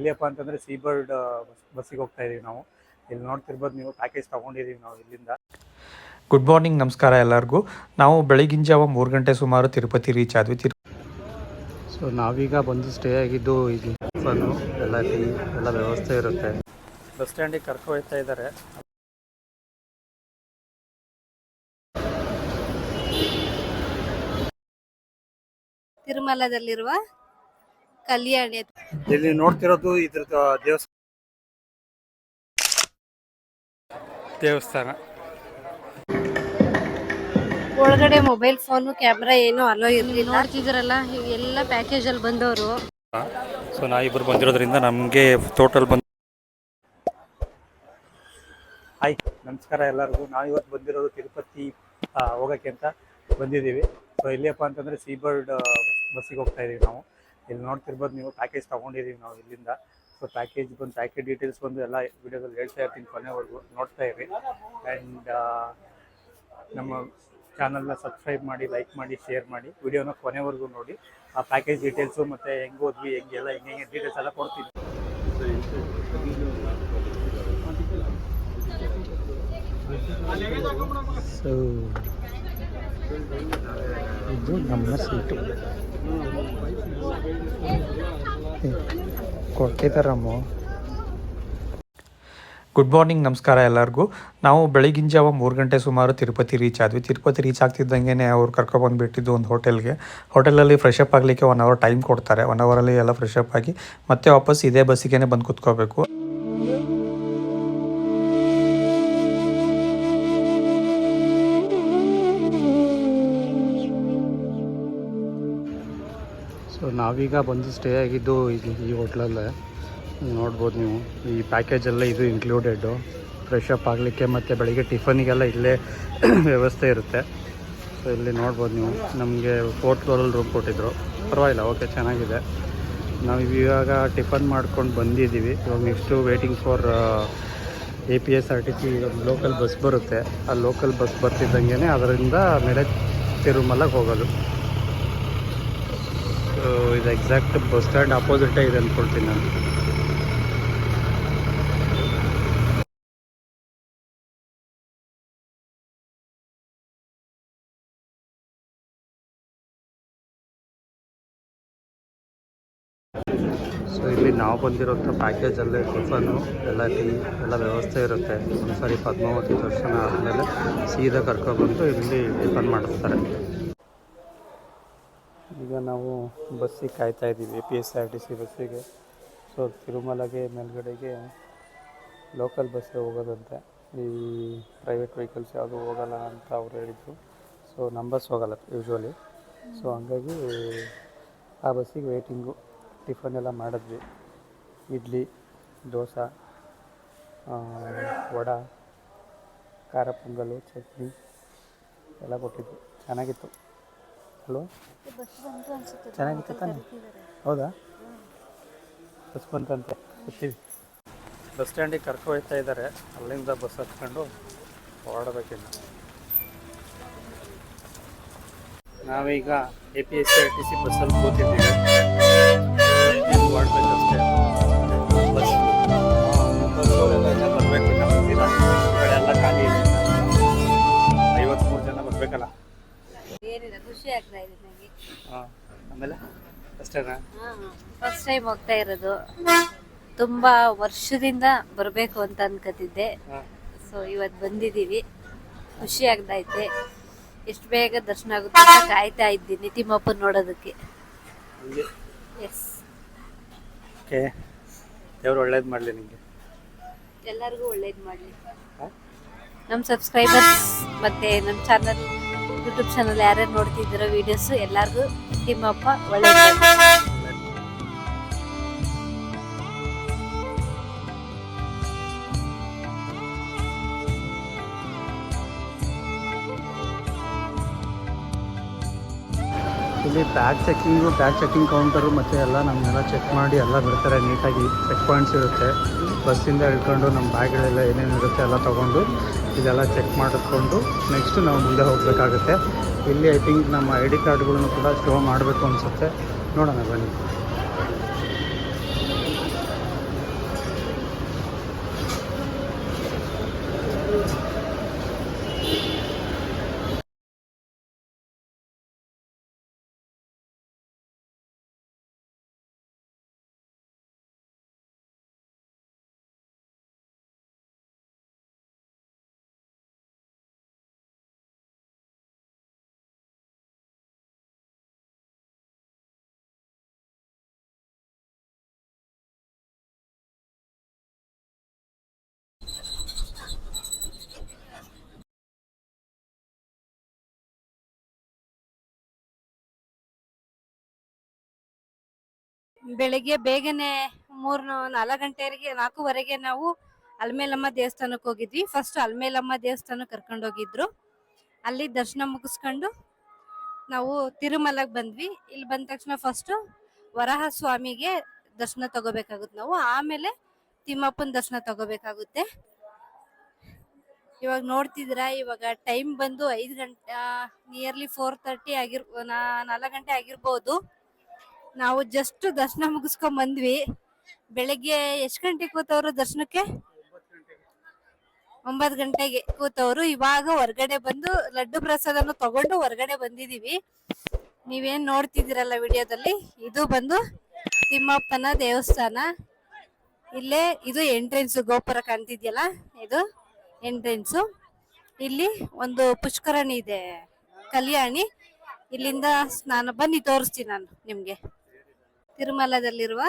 ಎಲ್ಲಿಯಪ್ಪ ಅಂತಂದರೆ ಸೀಬರ್ಡ್ ಬಸ್ಸಿಗೆ ಹೋಗ್ತಾ ಇದೀವಿ ನಾವು. ಇಲ್ಲಿ ನೋಡ್ತಿರ್ಬೋದು ನೀವು, ಪ್ಯಾಕೇಜ್ ತೊಗೊಂಡಿದ್ದೀವಿ ನಾವು ಇಲ್ಲಿಂದ. ಗುಡ್ ಮಾರ್ನಿಂಗ್, ನಮಸ್ಕಾರ ಎಲ್ಲರಿಗೂ. ನಾವು ಬೆಳಗಿನ ಜಾವ 3 ಗಂಟೆ ಸುಮಾರು ತಿರುಪತಿ ರೀಚ್ ಆದ್ವಿ. ಸೊ ನಾವೀಗ ಬಂದು ಸ್ಟೇ ಆಗಿದ್ದು ಇಲ್ಲಿ ಟಿಫನು ಎಲ್ಲ ಟೀ ಎಲ್ಲ ವ್ಯವಸ್ಥೆ ಇರುತ್ತೆ. ಬಸ್ ಸ್ಟ್ಯಾಂಡಿಗೆ ಕರ್ಕೊ ಹೋಗ್ತಾ ಇದ್ದಾರೆ. ತಿರುಮಲದಲ್ಲಿರುವ ಕಲ್ಯಾಣಿ. ಇಲ್ಲಿ ನೋಡ್ತಿರೋದು ಇದ್ರದ್ದು ದೇವಸ್ಥಾನ. ಒಳಗಡೆ ಮೊಬೈಲ್ ಫೋನು ಕ್ಯಾಮ್ರಾ ಏನು ಅಲೋ ಇರಲಿಲ್ಲ. ನೋಡ್ತಿದ್ರಲ್ಲ, ಎಲ್ಲ ಪ್ಯಾಕೇಜ್ ಅಲ್ಲಿ ಬಂದವರು. ಸೊ ನಾವಿಬ್ಬರು ಬಂದಿರೋದ್ರಿಂದ ನಮಗೆ ಟೋಟಲ್ ಹಾಯ್, ನಮಸ್ಕಾರ ಎಲ್ಲರಿಗೂ. ನಾವಿವತ್ತು ಬಂದಿರೋದು ತಿರುಪತಿ ಹೋಗೋಕ್ಕೆ ಅಂತ ಬಂದಿದ್ದೀವಿ. ಸೊ ಎಲ್ಲಿಯಪ್ಪ ಅಂತಂದರೆ ಸೀಬರ್ಡ್ ಬಸ್ಸಿಗೆ ಹೋಗ್ತಾ ಇದೀವಿ ನಾವು. ಇಲ್ಲಿ ನೋಡ್ತಿರ್ಬೋದು ನೀವು, ಪ್ಯಾಕೇಜ್ ತೊಗೊಂಡಿದ್ದೀವಿ ನಾವು ಇಲ್ಲಿಂದ. ಸೊ ಪ್ಯಾಕೇಜ್ ಡೀಟೇಲ್ಸ್ ಬಂದು ಎಲ್ಲ ವಿಡಿಯೋದಲ್ಲಿ ಹೇಳ್ತಾ ಇರ್ತೀನಿ, ಕೊನೆವರೆಗೂ ನೋಡ್ತಾ ಇರಿ. ಆ್ಯಂಡ್ ನಮ್ಮ ಚಾನಲ್ನ ಸಬ್ಸ್ಕ್ರೈಬ್ ಮಾಡಿ, ಲೈಕ್ ಮಾಡಿ, ಶೇರ್ ಮಾಡಿ, ವಿಡಿಯೋನ ಕೊನೆವರೆಗೂ ನೋಡಿ. ಆ ಪ್ಯಾಕೇಜ್ ಡೀಟೇಲ್ಸು ಮತ್ತು ಹೆಂಗೆ ಹೋದ್ವಿ, ಹೆಂಗೆ ಡೀಟೇಲ್ಸ್ ಎಲ್ಲ ಕೊಡ್ತೀನಿ. ಸೊ ಇದು ನಮ್ಮ ಸೀಟು ಕೊಟ್ಟಿದ್ದಾರಮ್ಮ. ಗುಡ್ ಮಾರ್ನಿಂಗ್, ನಮಸ್ಕಾರ ಎಲ್ಲರಿಗೂ. ನಾವು ಬೆಳಗಿನ ಜಾವ 3 ಗಂಟೆ ಸುಮಾರು ತಿರುಪತಿ ರೀಚ್ ಆದ್ವಿ. ತಿರುಪತಿ ರೀಚ್ ಆಗ್ತಿದ್ದಂಗೆ ಅವ್ರು ಕರ್ಕೊಬಂದುಬಿಟ್ಟಿದ್ದು ಒಂದು ಹೋಟೆಲಲ್ಲಿ ಫ್ರೆಶ್ ಅಪ್ ಆಗಲಿಕ್ಕೆ 1 ಅವರ್ ಟೈಮ್ ಕೊಡ್ತಾರೆ. 1 ಅವರಲ್ಲಿ ಎಲ್ಲ ಫ್ರೆಶ್ ಅಪ್ ಆಗಿ ಮತ್ತೆ ವಾಪಸ್ ಇದೇ ಬಸ್ಸಿಗೆ ಬಂದು ಕೂತ್ಕೋಬೇಕು. ಸೊ ನಾವೀಗ ಬಂದು ಸ್ಟೇ ಆಗಿದ್ದು ಈ ಹೋಟ್ಲಲ್ಲೇ. ನೋಡ್ಬೋದು ನೀವು, ಈ ಪ್ಯಾಕೇಜಲ್ಲೇ ಇದು ಇನ್ಕ್ಲೂಡೆಡ್ಡು. ಫ್ರೆಶ್ ಅಪ್ ಆಗಲಿಕ್ಕೆ ಮತ್ತು ಬೆಳಿಗ್ಗೆ ಟಿಫನಿಗೆಲ್ಲ ಇಲ್ಲೇ ವ್ಯವಸ್ಥೆ ಇರುತ್ತೆ. ಸೊ ಇಲ್ಲಿ ನೋಡ್ಬೋದು ನೀವು, ನಮಗೆ 4th ಫ್ಲೋರಲ್ಲಿ ರೂಮ್ ಕೊಟ್ಟಿದ್ರು. ಪರವಾಗಿಲ್ಲ, ಓಕೆ, ಚೆನ್ನಾಗಿದೆ. ನಾವು ಇವಾಗ ಟಿಫನ್ ಮಾಡ್ಕೊಂಡು ಬಂದಿದ್ದೀವಿ. ಇವಾಗ next waiting for APSRTC local bus ಬರುತ್ತೆ. ಆ ಲೋಕಲ್ ಬಸ್ ಬರ್ತಿದ್ದಂಗೆ ಅದರಿಂದ ಮೇಲೆ ತಿರುಮಲಗೆ ಹೋಗೋದು. ಸೊ ಇದು ಎಕ್ಸಾಕ್ಟ್ ಬಸ್ ಸ್ಟ್ಯಾಂಡ್ ಅಪೋಸಿಟೇ ಇದೆ ಅಂದ್ಕೊಳ್ತೀನಿ ನಾನು. ಸೊ ಇಲ್ಲಿ ನಾವು ಬಂದಿರೋಂಥ ಪ್ಯಾಕೇಜಲ್ಲೇ ಟಿಫನು ಎಲ್ಲ ಟೀ ಎಲ್ಲ ವ್ಯವಸ್ಥೆ ಇರುತ್ತೆ. ಒಂದು ಸಾರಿ ಪದ್ಮಾವತಿ ದರ್ಶನ ಆದಮೇಲೆ ಸೀದಾ ಕರ್ಕೊಬಂದು ಇಲ್ಲಿ ಟಿಫನ್ ಮಾಡಿಸ್ತಾರೆ. ಈಗ ನಾವು ಬಸ್ಸಿಗೆ ಕಾಯ್ತಾ ಇದ್ದೀವಿ, APSRTC ಬಸ್ಸಿಗೆ. ಸೊ ತಿರುಮಲಗೆ ಮೇಲ್ಗಡೆಗೆ ಲೋಕಲ್ ಬಸ್ಸೇ ಹೋಗೋದಂತೆ. ಈ ಪ್ರೈವೇಟ್ ವೆಹಿಕಲ್ಸ್ ಯಾವುದೂ ಹೋಗಲ್ಲ ಅಂತ ಅವ್ರು ಹೇಳಿದರು. ಸೊ ನಮ್ಮ ಬಸ್ ಹೋಗಲ್ಲ ಯೂಶ್ವಲಿ. ಸೊ ಹಂಗಾಗಿ ಆ ಬಸ್ಸಿಗೆ ವೆಯ್ಟಿಂಗು. ಟಿಫನ್ ಎಲ್ಲ ಮಾಡಿದ್ವಿ. ಇಡ್ಲಿ, ದೋಸೆ, ವಡೆ, ಖಾರ ಪೊಂಗಲು, ಚಟ್ನಿ ಎಲ್ಲ ಕೊಟ್ಟಿದ್ವಿ. ಚೆನ್ನಾಗಿತ್ತು ಅಲ್ವಾ? ಚೆನ್ನಾಗಿತ್ತು ತಾನೆ? ಹೌದಾ? ಬಸ್ ಬಂತಂತೆ, ಬರ್ತೀವಿ. ಬಸ್ ಸ್ಟ್ಯಾಂಡಿಗೆ ಕರ್ಕೊ ಹೋಗ್ತಾ ಇದ್ದಾರೆ. ಅಲ್ಲಿಂದ ಬಸ್ ಹತ್ಕೊಂಡು ಹೊರಡಬೇಕಿಲ್ಲ. ನಾವೀಗ APSRTC ಬಸ್ಸಲ್ಲಿ ಕೂತಿದ್ದೀವಿ. ಹೊರಡ್ಬೇಕಷ್ಟೇ. ಬಸ್ ಎಲ್ಲ ಬರಬೇಕು. ನಮ್ಮ ಕಡೆ ಎಲ್ಲ ಖಾಲಿ ಇದೆ. 53 ಜನ ಬರಬೇಕಲ್ಲ. ಏನಿಲ್ಲ, ಖುಷಿ ಆಗ್ತಾ ಇದೆ ನನಗೆ. ಆಮೇಲೆ ಅಷ್ಟೇನಾ? ಫಸ್ಟ್ ಟೈಮ್ ಹೋಗ್ತಾ ಇರೋದು. ತುಂಬಾ ವರ್ಷದಿಂದ ಬರಬೇಕು ಅಂತ ಅನ್ಕೋತಿದ್ದೆ. ಸೊ ಇವತ್ತು ಬಂದಿದ್ದೀವಿ, ಖುಷಿ ಆಗ್ತೈತೆ. ಎಷ್ಟು ಬೇಗ ದರ್ಶನ ಆಗುತ್ತೆ ಅಂತ ಕಾಯ್ತಾ ಇದ್ದೀನಿ ತಿಮ್ಮಪ್ಪ ನೋಡೋದಕ್ಕೆ. Yes, okay. ದೇವ್ರು ಒಳ್ಳೇದು ಮಾಡಲಿ ನಿಮಗೆ, ಎಲ್ಲರಿಗೂ ಒಳ್ಳೇದು ಮಾಡಲಿ. ನಮ್ಮ ಸಬ್ಸ್ಕ್ರೈಬರ್ಸ್ ಮತ್ತು ನಮ್ಮ ಚಾನಲ್, ಯೂಟ್ಯೂಬ್ ಚಾನಲ್ ಯಾರ್ಯಾರು ನೋಡ್ತಿದ್ದೀರೋ ವೀಡಿಯೋಸು, ಎಲ್ಲರಿಗೂ ತಿಮ್ಮಪ್ಪ ಒಳ್ಳೇದು. ಇಲ್ಲಿ ಬ್ಯಾಗ್ ಚೆಕಿಂಗ್ ಕೌಂಟರು ಮತ್ತು ಎಲ್ಲ ನಮ್ಮನ್ನೆಲ್ಲ ಚೆಕ್ ಮಾಡಿ ಎಲ್ಲ ಬಿಡ್ತಾರೆ ನೀಟಾಗಿ. ಚೆಕ್ ಪಾಯಿಂಟ್ಸ್ ಇರುತ್ತೆ. ಬಸ್ಸಿಂದ ಹಿಡ್ಕೊಂಡು ನಮ್ಮ ಬ್ಯಾಗ್ಗಳೆಲ್ಲ ಏನೇನು ಇರುತ್ತೆ ಎಲ್ಲ ತೊಗೊಂಡು ಇದೆಲ್ಲ ಚೆಕ್ ಮಾಡಿಕೊಂಡು ನೆಕ್ಸ್ಟ್ ನಾವು ಮುಂದೆ ಹೋಗಬೇಕಾಗುತ್ತೆ. ಇಲ್ಲಿ ಐ ಥಿಂಕ್ ನಮ್ಮ ID ಕಾರ್ಡ್ಗಳನ್ನು ಕೂಡ ಶೋ ಮಾಡಬೇಕು ಅನಿಸುತ್ತೆ. ನೋಡೋಣ ಬನ್ನಿ. ಬೆಳಿಗ್ಗೆ ಬೇಗನೆ 4 ಗಂಟೆವರೆಗೆ 4:15ಗೆ ನಾವು ಅಲ್ಮೇಲಮ್ಮ ದೇವಸ್ಥಾನಕ್ಕೆ ಹೋಗಿದ್ವಿ. ಫಸ್ಟ್ ಅಲ್ಮೇಲಮ್ಮ ದೇವಸ್ಥಾನಕ್ಕೆ ಕರ್ಕೊಂಡು ಹೋಗಿದ್ರು. ಅಲ್ಲಿ ದರ್ಶನ ಮುಗಿಸ್ಕೊಂಡು ನಾವು ತಿರುಮಲಗೆ ಬಂದ್ವಿ. ಇಲ್ಲಿ ಬಂದ ತಕ್ಷಣ ಫಸ್ಟ್ ವರಾಹ ಸ್ವಾಮಿಗೆ ದರ್ಶನ ತಗೋಬೇಕಾಗುತ್ತೆ ನಾವು, ಆಮೇಲೆ ತಿಮ್ಮಪ್ಪನ ದರ್ಶನ ತಗೋಬೇಕಾಗುತ್ತೆ. ಇವಾಗ ನೋಡ್ತಿದ್ದೀರಾ, ಇವಾಗ ಟೈಮ್ ಬಂದು 5 ಗಂಟೆ, ನಿಯರ್ಲಿ 4:30 4 ಗಂಟೆ ಆಗಿರ್ಬೋದು. ನಾವು ಜಸ್ಟ್ ದರ್ಶನ ಮುಗಿಸ್ಕೊಂಡ್ ಬಂದ್ವಿ. ಬೆಳಿಗ್ಗೆ ಎಷ್ಟು ಗಂಟೆಗೆ ಕೂತವ್ರು ದರ್ಶನಕ್ಕೆ? 9 ಗಂಟೆಗೆ ಕೂತವ್ರು. ಇವಾಗ ಹೊರಗಡೆ ಬಂದು ಲಡ್ಡು ಪ್ರಸಾದನ ತಗೊಂಡು ಹೊರಗಡೆ ಬಂದಿದೀವಿ. ನೀವೇನ್ ನೋಡ್ತಿದ್ದೀರಲ್ಲ ವಿಡಿಯೋದಲ್ಲಿ, ಇದು ಬಂದು ತಿಮ್ಮಪ್ಪನ ದೇವಸ್ಥಾನ. ಇಲ್ಲೇ ಇದು ಎಂಟ್ರೆನ್ಸ್, ಗೋಪುರ ಕಾಣ್ತಿದ್ಯಲ್ಲ, ಇದು ಎಂಟ್ರೆನ್ಸ್. ಇಲ್ಲಿ ಒಂದು ಪುಷ್ಕರಣಿ ಇದೆ, ಕಲ್ಯಾಣಿ. ಇಲ್ಲಿಂದ ಸ್ನಾನ ಬನ್ನಿ ತೋರಿಸ್ತೀನಿ ನಾನು ನಿಮ್ಗೆ. ತಿರುಮಲದಲ್ಲಿರುವ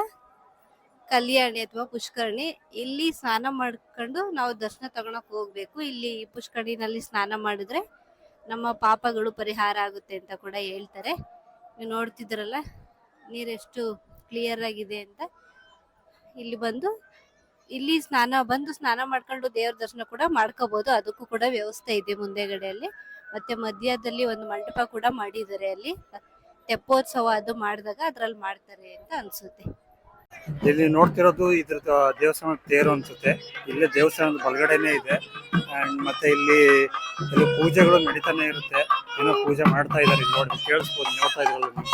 ಕಲ್ಯಾಣಿ ಅಥವಾ ಪುಷ್ಕರಣಿ, ಇಲ್ಲಿ ಸ್ನಾನ ಮಾಡ್ಕೊಂಡು ನಾವು ದರ್ಶನ ತಗೊಳಕ್ ಹೋಗ್ಬೇಕು. ಇಲ್ಲಿ ಪುಷ್ಕರಣಿನಲ್ಲಿ ಸ್ನಾನ ಮಾಡಿದ್ರೆ ನಮ್ಮ ಪಾಪಗಳು ಪರಿಹಾರ ಆಗುತ್ತೆ ಅಂತ ಕೂಡ ಹೇಳ್ತಾರೆ. ನೀವು ನೋಡ್ತಿದ್ರಲ್ಲ ನೀರೆಷ್ಟು ಕ್ಲಿಯರ್ ಆಗಿದೆ ಅಂತ. ಇಲ್ಲಿ ಸ್ನಾನ ಮಾಡ್ಕೊಂಡು ದೇವ್ರ ದರ್ಶನ ಕೂಡ ಮಾಡ್ಕೋಬಹುದು. ಅದಕ್ಕೂ ಕೂಡ ವ್ಯವಸ್ಥೆ ಇದೆ ಮುಂದೆಗಡೆಯಲ್ಲಿ. ಮತ್ತೆ ಮಧ್ಯದಲ್ಲಿ ಒಂದು ಮಂಟಪ ಕೂಡ ಮಾಡಿದ್ದಾರೆ. ಅಲ್ಲಿ ತೆಪ್ಪೋತ್ಸವ ಅದು ಮಾಡಿದಾಗ ಅದ್ರಲ್ಲಿ ಮಾಡ್ತಾರೆ ಅಂತ ಅನ್ಸುತ್ತೆ. ಇಲ್ಲಿ ನೋಡ್ತಿರೋದು ಇದ್ರದ್ದು ದೇವಸ್ಥಾನದ ತೇರು ಅನ್ಸುತ್ತೆ. ಇಲ್ಲೇ ದೇವಸ್ಥಾನದ ಬಲಗಡೆನೆ ಇದೆ. ಅಂಡ್ ಮತ್ತೆ ಇಲ್ಲಿ ಪೂಜೆಗಳು ನಡೀತಾನೆ ಇರುತ್ತೆ. ಏನೋ ಪೂಜೆ ಮಾಡ್ತಾ ಇದ್ದಾರೆ, ನೋಡಿ ಕೇಳಿಸ್ಬೋದು, ನೋಡ್ತಾ ಇದ್ರಲ್ಲ ನೀವು.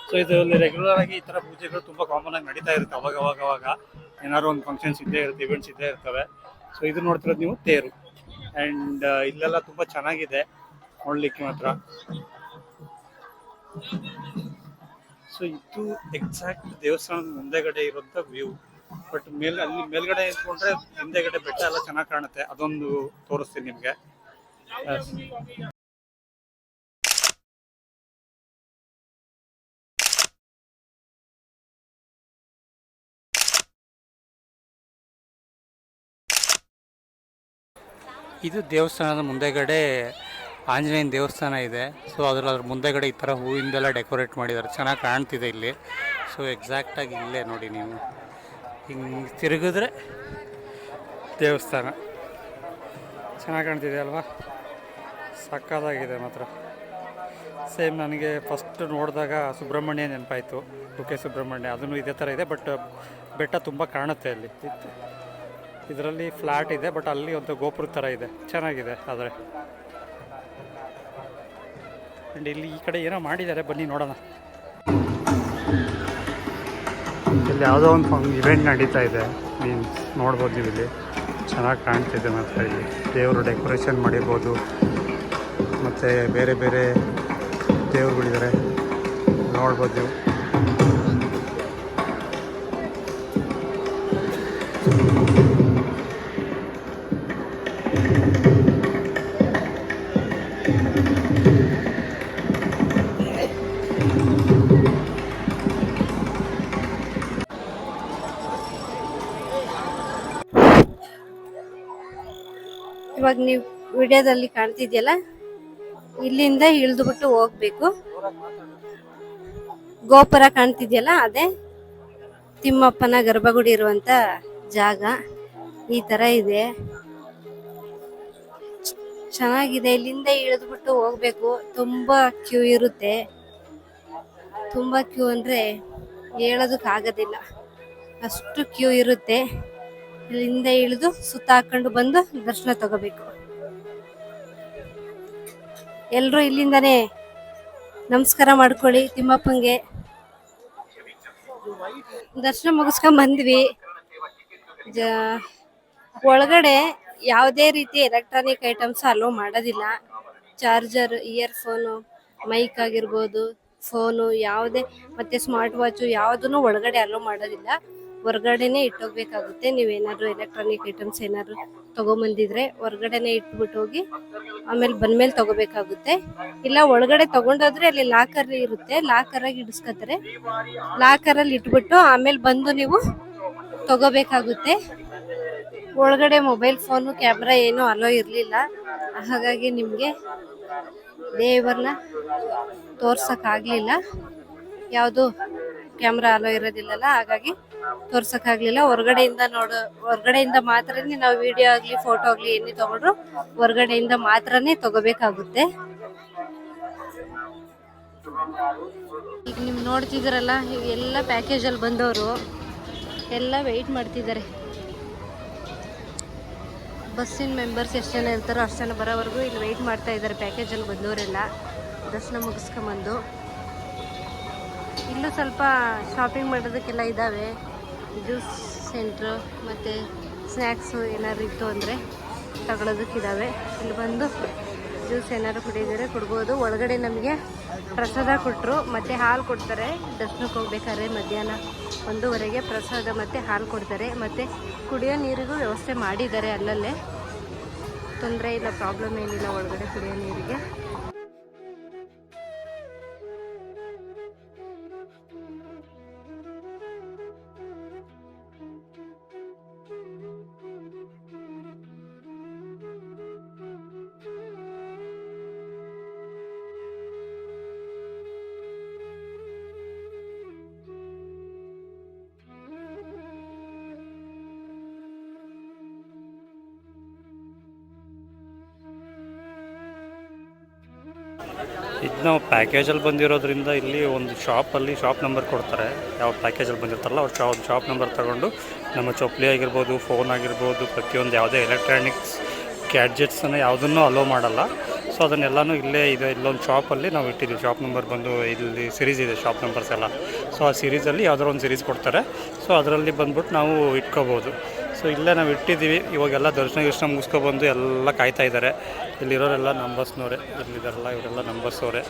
ಸೊ ಇದರಲ್ಲಿ ರೆಗ್ಯುಲರ್ ಆಗಿ ಈ ತರ ಪೂಜೆಗಳು ತುಂಬಾ ಕಾಮನ್ ಆಗಿ ನಡೀತಾ ಇರುತ್ತೆ. ಅವಾಗ ಏನಾದ್ರು ಒಂದು ಫಂಕ್ಷನ್ಸ್ ಇದ್ದೇ ಇರುತ್ತೆ, ಇವೆಂಟ್ಸ್ ಇದ್ದೇ ಇರ್ತವೆ. ಸೊ ಇದು ನೋಡ್ತಿರೋದು ನೀವು ತೇರು. ಅಂಡ್ ಇಲ್ಲೆಲ್ಲ ತುಂಬಾ ಚೆನ್ನಾಗಿದೆ ನೋಡ್ಲಿಕ್ಕೆ ಮಾತ್ರ. ಸೊ ಇದು ಎಕ್ಸಾಕ್ಟ್ ದೇವಸ್ಥಾನದ ಮುಂದೆಗಡೆ ಇರುವಂತ ವ್ಯೂ. ಬಟ್ ಅಲ್ಲಿ ಮೇಲ್ಗಡೆ ನಿಂತ್ಕೊಂಡ್ರೆ ಹಿಂದೆಗಡೆ ಬೆಟ್ಟ ಎಲ್ಲ ಚೆನ್ನಾಗಿ ಕಾಣುತ್ತೆ. ಅದೊಂದು ತೋರಿಸ್ತೀನಿ ನಿಮ್ಗೆ. ಇದು ದೇವಸ್ಥಾನದ ಮುಂದೆಗಡೆ ಆಂಜನೇಯನ ದೇವಸ್ಥಾನ ಇದೆ. ಸೊ ಅದ್ರ ಮುಂದೆಗಡೆ ಈ ಥರ ಹೂವಿಂದೆಲ್ಲ ಡೆಕೋರೇಟ್ ಮಾಡಿದ್ದಾರೆ, ಚೆನ್ನಾಗಿ ಕಾಣ್ತಿದೆ ಇಲ್ಲಿ. ಸೊ ಎಕ್ಸಾಕ್ಟಾಗಿ ಇಲ್ಲೇ ನೋಡಿ ನೀವು, ಹಿಂಗೆ ತಿರುಗಿದ್ರೆ ದೇವಸ್ಥಾನ ಚೆನ್ನಾಗಿ ಕಾಣ್ತಿದೆ ಅಲ್ವಾ? ಸಕ್ಕತ್ತಾಗಿದೆ ಮಾತ್ರ. ಸೇಮ್ ನನಗೆ ಫಸ್ಟ್ ನೋಡಿದಾಗ ಸುಬ್ರಹ್ಮಣ್ಯ ನೆನಪಾಯಿತು, ಕುಕ್ಕೆ ಸುಬ್ರಹ್ಮಣ್ಯ. ಅದನ್ನು ಇದೇ ಥರ ಇದೆ, ಬಟ್ ಬೆಟ್ಟ ತುಂಬ ಕಾಣುತ್ತೆ ಅಲ್ಲಿ. ಇದರಲ್ಲಿ ಫ್ಲಾಟ್ ಇದೆ, ಬಟ್ ಅಲ್ಲಿ ಒಂದು ಗೋಪುರ ಥರ ಇದೆ, ಚೆನ್ನಾಗಿದೆ. ಆದರೆ ಆ್ಯಂಡ್ ಇಲ್ಲಿ ಈ ಕಡೆ ಏನೋ ಮಾಡಿದ್ದಾರೆ, ಬನ್ನಿ ನೋಡೋಣ. ಇಲ್ಲಿ ಯಾವುದೋ ಒಂದು ಇವೆಂಟ್ ನಡೀತಾ ಇದೆ, ಮೀನ್ಸ್ ನೋಡ್ಬೋದು ನೀವು. ಇಲ್ಲಿ ಚೆನ್ನಾಗಿ ಕಾಣ್ತಿದೆ ಮಾತ್ರ. ಇಲ್ಲಿ ದೇವರು ಡೆಕೋರೇಷನ್ ಮಾಡಿರ್ಬೋದು, ಮತ್ತು ಬೇರೆ ಬೇರೆ ದೇವ್ರುಗಳಿದ್ದಾರೆ, ನೋಡ್ಬೋದು ನೀವು. ಇವಾಗ ನೀವು ವಿಡಿಯೋದಲ್ಲಿ ಕಾಣ್ತಿದ್ಯಲ್ಲ, ಇಲ್ಲಿಂದ ಇಳಿದು ಬಿಟ್ಟು ಹೋಗ್ಬೇಕು. ಗೋಪುರ ಕಾಣ್ತಿದ್ಯಲ್ಲ, ಅದೇ ತಿಮ್ಮಪ್ಪನ ಗರ್ಭಗುಡಿ ಇರುವಂತ ಜಾಗ. ಈ ತರ ಇದೆ, ಚೆನ್ನಾಗಿದೆ. ಇಲ್ಲಿಂದ ಇಳಿದು ಬಿಟ್ಟು ಹೋಗ್ಬೇಕು. ತುಂಬಾ ಕ್ಯೂ ಇರುತ್ತೆ, ತುಂಬಾ ಕ್ಯೂ ಅಂದ್ರೆ ಹೇಳೋದಕ್ಕಾಗೋದಿಲ್ಲ, ಅಷ್ಟು ಕ್ಯೂ ಇರುತ್ತೆ. ಇಲ್ಲಿಂದ ಇಳಿದು ಸುತ್ತ ಹಾಕೊಂಡು ಬಂದು ದರ್ಶನ ತಗೋಬೇಕು. ಎಲ್ರು ಇಲ್ಲಿಂದಾನೇ ನಮಸ್ಕಾರ ಮಾಡ್ಕೊಳ್ಳಿ ತಿಮ್ಮಪ್ಪಂಗೆ. ದರ್ಶನ ಮುಗಿಸ್ಕೊಂಡ್ ಬಂದ್ವಿ. ಒಳಗಡೆ ಯಾವುದೇ ರೀತಿ ಎಲೆಕ್ಟ್ರಾನಿಕ್ ಐಟಮ್ಸ್ ಅಲೋ ಮಾಡೋದಿಲ್ಲ. ಚಾರ್ಜರ್, ಇಯರ್ಫೋನು, ಮೈಕ್ ಆಗಿರ್ಬೋದು, ಫೋನು ಯಾವುದೇ, ಮತ್ತೆ ಸ್ಮಾರ್ಟ್ ವಾಚು ಯಾವುದನ್ನು ಒಳಗಡೆ ಅಲೋ ಮಾಡೋದಿಲ್ಲ. ಹೊರಗಡೆನೆ ಇಟ್ಟೋಗ್ಬೇಕಾಗುತ್ತೆ. ನೀವೇನಾದ್ರು ಎಲೆಕ್ಟ್ರಾನಿಕ್ ಐಟಮ್ಸ್ ಏನಾದ್ರು ತಗೊಂಬಂದಿದ್ರೆ ಹೊರಗಡೆನೆ ಇಟ್ಬಿಟ್ಟು ಹೋಗಿ ಆಮೇಲೆ ಬಂದ್ಮೇಲೆ ತಗೋಬೇಕಾಗುತ್ತೆ. ಇಲ್ಲ ಒಳಗಡೆ ತಗೊಂಡೋದ್ರೆ ಅಲ್ಲಿ ಲಾಕರ್ ಇರುತ್ತೆ, ಲಾಕರ್ ಆಗಿ ಇಡಿಸ್ಕೊತಾರೆ. ಲಾಕರ್ ಅಲ್ಲಿ ಇಟ್ಬಿಟ್ಟು ಆಮೇಲೆ ಬಂದು ನೀವು ತಗೋಬೇಕಾಗುತ್ತೆ. ಒಳಗಡೆ ಮೊಬೈಲ್ ಫೋನು, ಕ್ಯಾಮ್ರಾ ಏನು ಅಲೋ ಇರಲಿಲ್ಲ. ಹಾಗಾಗಿ ನಿಮಗೆ ದೇವರನ್ನ ತೋರ್ಸೋಕ್ಕಾಗಲಿಲ್ಲ, ಯಾವುದು ಕ್ಯಾಮ್ರಾ ಅಲೋ ಇರೋದಿಲ್ಲಲ್ಲ, ಹಾಗಾಗಿ ತೋರ್ಸೋಕ್ಕಾಗಲಿಲ್ಲ. ಹೊರಗಡೆಯಿಂದ ಮಾತ್ರನೇ ನಾವು ವಿಡಿಯೋ ಆಗಲಿ ಫೋಟೋ ಆಗಲಿ ಏನೇ ತೊಗೊಂಡ್ರು ಹೊರಗಡೆಯಿಂದ ಮಾತ್ರನೇ ತಗೋಬೇಕಾಗುತ್ತೆ. ಈಗ ನೀವು ನೋಡ್ತಿದ್ದೀರಲ್ಲ, ಎಲ್ಲ ಪ್ಯಾಕೇಜಲ್ಲಿ ಬಂದವರು ಎಲ್ಲ ವೆಯ್ಟ್ ಮಾಡ್ತಿದ್ದಾರೆ. ಬಸ್ಸಿನ ಮೆಂಬರ್ಸ್ ಎಷ್ಟು ಜನ ಇರ್ತಾರೋ ಅಷ್ಟು ಜನ ಬರೋವರೆಗೂ ಇಲ್ಲಿ ವೆಯ್ಟ್ ಮಾಡ್ತಾ ಇದ್ದಾರೆ. ಪ್ಯಾಕೇಜಲ್ಲಿ ಬಂದವರೆಲ್ಲ ದರ್ಶನ ಮುಗಿಸ್ಕೊಂಬಂದು ಇಲ್ಲೂ ಸ್ವಲ್ಪ ಶಾಪಿಂಗ್ ಮಾಡೋದಕ್ಕೆಲ್ಲ ಇದ್ದಾವೆ. ಜ್ಯೂಸ್ ಸೆಂಟ್ರು ಮತ್ತು ಸ್ನ್ಯಾಕ್ಸು ಏನಾದ್ರು ಇತ್ತು ಅಂದರೆ ತಗೊಳ್ಳೋದಕ್ಕಿದ್ದಾವೆ. ಇಲ್ಲಿ ಬಂದು ಜ್ಯೂಸ್ ಏನಾದ್ರು ಕುಡಿದಿದ್ರೆ ಕುಡ್ಬೋದು. ಒಳಗಡೆ ನಮಗೆ ಪ್ರಸಾದ ಕೊಟ್ಟರು ಮತ್ತು ಹಾಲು ಕೊಡ್ತಾರೆ. ದರ್ಶನಕ್ಕೆ ಹೋಗ್ಬೇಕಾದ್ರೆ ಮಧ್ಯಾಹ್ನ 1:30ಗೆ ಪ್ರಸಾದ ಮತ್ತು ಹಾಲು ಕೊಡ್ತಾರೆ. ಮತ್ತು ಕುಡಿಯೋ ನೀರಿಗೂ ವ್ಯವಸ್ಥೆ ಮಾಡಿದ್ದಾರೆ. ಅಲ್ಲಲ್ಲೇ ತೊಂದರೆ ಇಲ್ಲ, ಪ್ರಾಬ್ಲಮ್ ಏನಿಲ್ಲ ಒಳಗಡೆ ಕುಡಿಯೋ ನೀರಿಗೆ. ಇದು ನಾವು ಪ್ಯಾಕೇಜಲ್ಲಿ ಬಂದಿರೋದ್ರಿಂದ ಇಲ್ಲಿ ಒಂದು ಶಾಪಲ್ಲಿ ಶಾಪ್ ನಂಬರ್ ಕೊಡ್ತಾರೆ. ಯಾವ ಪ್ಯಾಕೇಜಲ್ಲಿ ಬಂದಿರ್ತಾರಲ್ಲ ಅವ್ರು ಶಾಪ್ ನಂಬರ್ ತಗೊಂಡು ನಮ್ಮ ಚಪ್ಪಲಿ ಆಗಿರ್ಬೋದು, ಫೋನ್ ಆಗಿರ್ಬೋದು, ಪ್ರತಿಯೊಂದು ಯಾವುದೇ ಎಲೆಕ್ಟ್ರಾನಿಕ್ಸ್ ಗ್ಯಾಡ್ಜೆಟ್ಸನ್ನು ಯಾವುದನ್ನು ಅಲೋ ಮಾಡಲ್ಲ. ಸೊ ಅದನ್ನೆಲ್ಲನೂ ಇಲ್ಲೇ ಇದೆ. ಇಲ್ಲೊಂದು ಶಾಪಲ್ಲಿ ನಾವು ಇಟ್ಟಿದ್ದೀವಿ. ಶಾಪ್ ನಂಬರ್ ಬಂದು ಇಲ್ಲಿ ಸಿರೀಸ್ ಇದೆ, ಶಾಪ್ ನಂಬರ್ಸ್ ಎಲ್ಲ. ಸೊ ಆ ಸಿರೀಸಲ್ಲಿ ಯಾವುದಾದ್ರು ಒಂದು ಸಿರೀಸ್ ಕೊಡ್ತಾರೆ. ಸೊ ಅದರಲ್ಲಿ ಬಂದ್ಬಿಟ್ಟು ನಾವು ಇಟ್ಕೋಬೋದು. ಸೊ ಇಲ್ಲೇ ನಾವು ಇಟ್ಟಿದ್ದೀವಿ. ಇವಾಗೆಲ್ಲ ದರ್ಶನ ಮುಗಿಸ್ಕೊಬಂದು ಎಲ್ಲ ಕಾಯ್ತಾ ಇದ್ದಾರೆ. ಇಲ್ಲಿರೋರೆಲ್ಲ ನಂಬರ್ಸ್ನವರೇ, ಇಲ್ಲಿದ್ದಾರಲ್ಲ ಇವರೆಲ್ಲ ನಂಬರ್ಸವರೇ.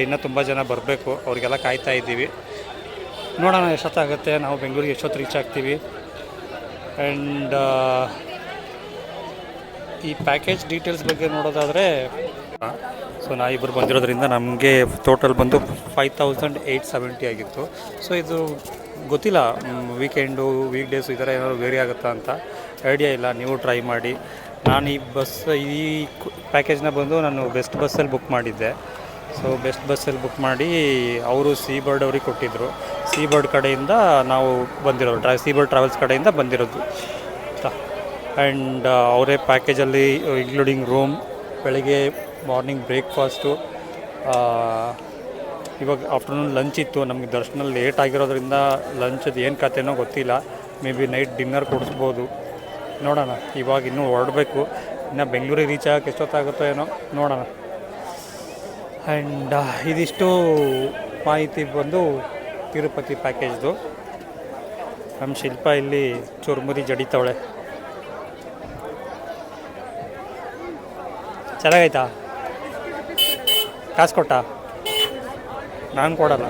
ಇನ್ನೂ ತುಂಬ ಜನ ಬರಬೇಕು, ಅವ್ರಿಗೆಲ್ಲ ಕಾಯ್ತಾ ಇದ್ದೀವಿ. ನೋಡೋಣ ಎಷ್ಟೊತ್ತಾಗುತ್ತೆ, ನಾವು ಬೆಂಗಳೂರಿಗೆ ಎಷ್ಟೊತ್ತು ರೀಚ್ ಆಗ್ತೀವಿ. ಆ್ಯಂಡ್ ಈ ಪ್ಯಾಕೇಜ್ ಡೀಟೇಲ್ಸ್ ಬಗ್ಗೆ ನೋಡೋದಾದರೆ, ಸೊ ನಾವಿಬ್ಬರು ಬಂದಿರೋದ್ರಿಂದ ನಮಗೆ ಟೋಟಲ್ ಬಂದು 5870 ಆಗಿತ್ತು. ಸೊ ಇದು ಗೊತ್ತಿಲ್ಲ, ವೀಕೆಂಡು ವೀಕ್ ಡೇಸು ಈ ಥರ ಏನಾದ್ರು ವೇರಿ ಆಗುತ್ತಾ ಅಂತ ಐಡಿಯಾ ಇಲ್ಲ. ನೀವು ಟ್ರೈ ಮಾಡಿ. ನಾನು ಈ ಪ್ಯಾಕೇಜ್ನ ಬಂದು ನಾನು ಬೆಸ್ಟ್ ಬಸ್ಸಲ್ಲಿ ಬುಕ್ ಮಾಡಿದ್ದೆ. ಸೊ ಬೆಸ್ಟ್ ಬಸ್ಸಲ್ಲಿ ಬುಕ್ ಮಾಡಿ ಅವರು ಸೀಬರ್ಡ್ ಅವ್ರಿಗೆ ಕೊಟ್ಟಿದ್ದರು. ಸೀಬರ್ಡ್ ಕಡೆಯಿಂದ ನಾವು ಬಂದಿರೋದು, ಸೀಬರ್ಡ್ ಟ್ರಾವೆಲ್ಸ್ ಕಡೆಯಿಂದ ಬಂದಿರೋದು. ಆ್ಯಂಡ್ ಅವರೇ ಪ್ಯಾಕೇಜಲ್ಲಿ ಇನ್ಕ್ಲೂಡಿಂಗ್ ರೂಮ್, ಬೆಳಗ್ಗೆ ಮಾರ್ನಿಂಗ್ ಬ್ರೇಕ್ಫಾಸ್ಟು, ಇವಾಗ ಆಫ್ಟರ್ನೂನ್ ಲಂಚ್ ಇತ್ತು. ನಮಗೆ ದರ್ಶನ ಲೇಟ್ ಆಗಿರೋದ್ರಿಂದ ಲಂಚದು ಏನು ಕತೆನೋ ಗೊತ್ತಿಲ್ಲ. ಮೇ ಬಿ ನೈಟ್ ಡಿನ್ನರ್ ಕೊಡಿಸ್ಬೋದು, ನೋಡೋಣ. ಇವಾಗ ಇನ್ನೂ ಹೊರಡಬೇಕು. ಇನ್ನು ಬೆಂಗಳೂರಿಗೆ ರೀಚ್ ಆಗೋಕ್ಕೆ ಎಷ್ಟೊತ್ತಾಗುತ್ತೋ ಏನೋ ನೋಡೋಣ. ಆ್ಯಂಡ್ ಇದಿಷ್ಟು ಮಾಹಿತಿ ಬಂದು ತಿರುಪತಿ ಪ್ಯಾಕೇಜ್ದು. ನಮ್ಮ ಶಿಲ್ಪ ಇಲ್ಲಿ ಚುರುಮುರಿ ಜಡಿತಾವಳೆ. ಚೆನ್ನಾಗೈತಾ? ಕಾಸು ಕೊಟ್ಟ? ನಾನು ಕೊಡಲ್ಲ.